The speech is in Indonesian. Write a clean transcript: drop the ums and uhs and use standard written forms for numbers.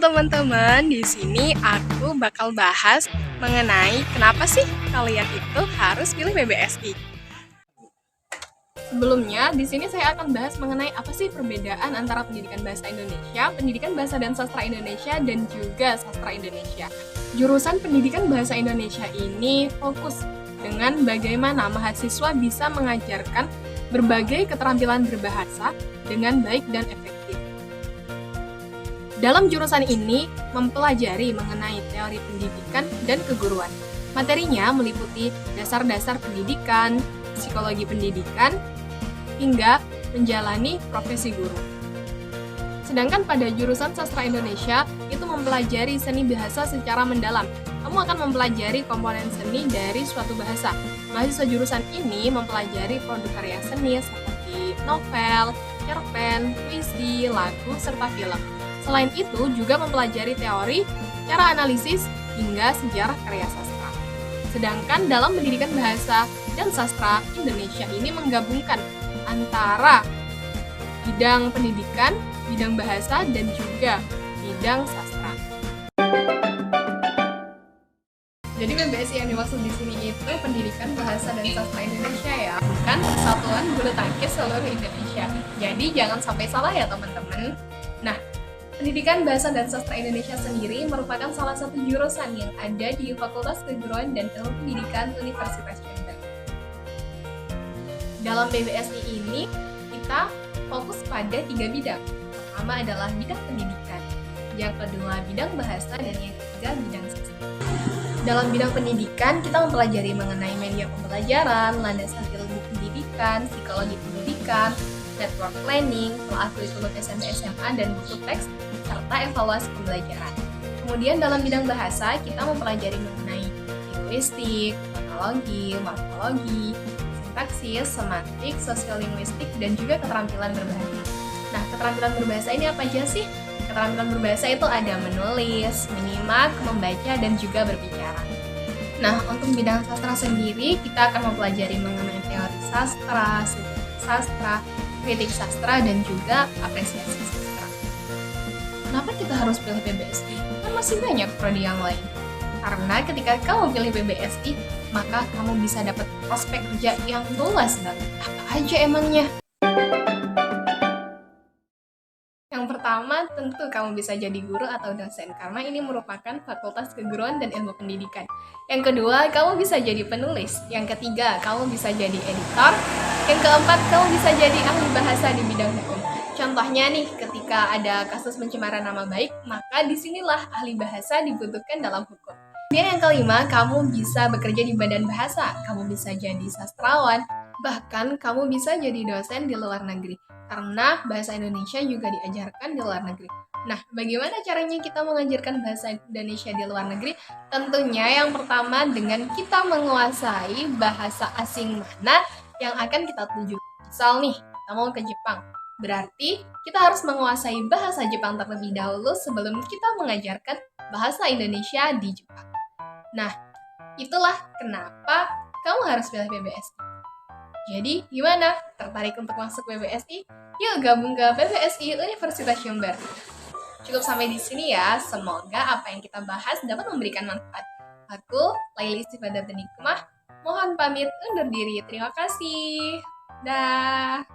teman-teman, di sini aku bakal bahas mengenai kenapa sih kalian itu harus pilih PBSI. Sebelumnya, di sini saya akan bahas mengenai apa sih perbedaan antara pendidikan bahasa Indonesia, pendidikan bahasa dan sastra Indonesia, dan juga sastra Indonesia. Jurusan pendidikan bahasa Indonesia ini fokus dengan bagaimana mahasiswa bisa mengajarkan berbagai keterampilan berbahasa dengan baik dan efektif. Dalam jurusan ini mempelajari mengenai teori pendidikan dan keguruan. Materinya meliputi dasar-dasar pendidikan, psikologi pendidikan, hingga menjalani profesi guru. Sedangkan pada jurusan sastra Indonesia itu mempelajari seni bahasa secara mendalam. Kamu akan mempelajari komponen seni dari suatu bahasa. Mahasiswa jurusan ini mempelajari produk karya seni seperti novel, cerpen, puisi, lagu, serta film. Selain itu juga mempelajari teori, cara analisis, hingga sejarah karya sastra. Sedangkan dalam pendidikan bahasa dan sastra Indonesia ini menggabungkan antara bidang pendidikan, bidang bahasa, dan juga bidang sastra. Jadi PBSI yang dimaksud di sini itu pendidikan bahasa dan sastra Indonesia ya, bukan Persatuan Bulu Tangkis seluruh Indonesia. Jadi jangan sampai salah ya teman-teman. Nah, pendidikan bahasa dan sastra Indonesia sendiri merupakan salah satu jurusan yang ada di Fakultas Keguruan dan Ilmu Pendidikan Universitas Jember. Dalam PBSI ini, kita fokus pada 3 bidang. Pertama adalah bidang pendidikan, yang kedua bidang bahasa, dan yang ketiga bidang sastra. Dalam bidang pendidikan, kita mempelajari mengenai media pembelajaran, landasan ilmu pendidikan, psikologi pendidikan, network planning, telah kurikulum SMP SMA dan buku teks, serta evaluasi pembelajaran. Kemudian dalam bidang bahasa, kita mempelajari mengenai linguistik, fonologi, morfologi, sintaksis, semantik, sosiolinguistik, dan juga keterampilan berbahasa. Nah, keterampilan berbahasa ini apa aja sih? Keterampilan berbahasa itu ada menulis, menyimak, membaca, dan juga berbicara. Nah, untuk bidang sastra sendiri, kita akan mempelajari mengenai teori sastra, sejarah sastra, kritik sastra, dan juga apresiasi sastra. Kenapa kita harus pilih PBSI? Kan masih banyak prodi yang lain. Karena ketika kamu pilih PBSI, maka kamu bisa dapat prospek kerja yang luas banget. Apa aja emangnya? Yang pertama, tentu kamu bisa jadi guru atau dosen, karena ini merupakan Fakultas Keguruan dan Ilmu Pendidikan. Yang kedua, kamu bisa jadi penulis. Yang ketiga, kamu bisa jadi editor. Yang keempat, kamu bisa jadi ahli bahasa di bidang hukum. Contohnya nih, ketika ada kasus pencemaran nama baik, maka disinilah ahli bahasa dibutuhkan dalam hukum. Dan yang kelima, kamu bisa bekerja di badan bahasa. Kamu bisa jadi sastrawan, bahkan kamu bisa jadi dosen di luar negeri. Karena bahasa Indonesia juga diajarkan di luar negeri. Nah, bagaimana caranya kita mengajarkan bahasa Indonesia di luar negeri? Tentunya yang pertama dengan kita menguasai bahasa asing mana yang akan kita tuju. Misal nih, kita mau ke Jepang. Berarti kita harus menguasai bahasa Jepang terlebih dahulu sebelum kita mengajarkan bahasa Indonesia di Jepang. Nah, itulah kenapa kamu harus pilih PBSI. Jadi, gimana? Tertarik untuk masuk PBSI? Yuk gabung ke PBSI Universitas Jember. Cukup sampai di sini ya. Semoga apa yang kita bahas dapat memberikan manfaat. Aku, Laili Istifadat Nikmah, mohon pamit undur diri. Terima kasih. Dah.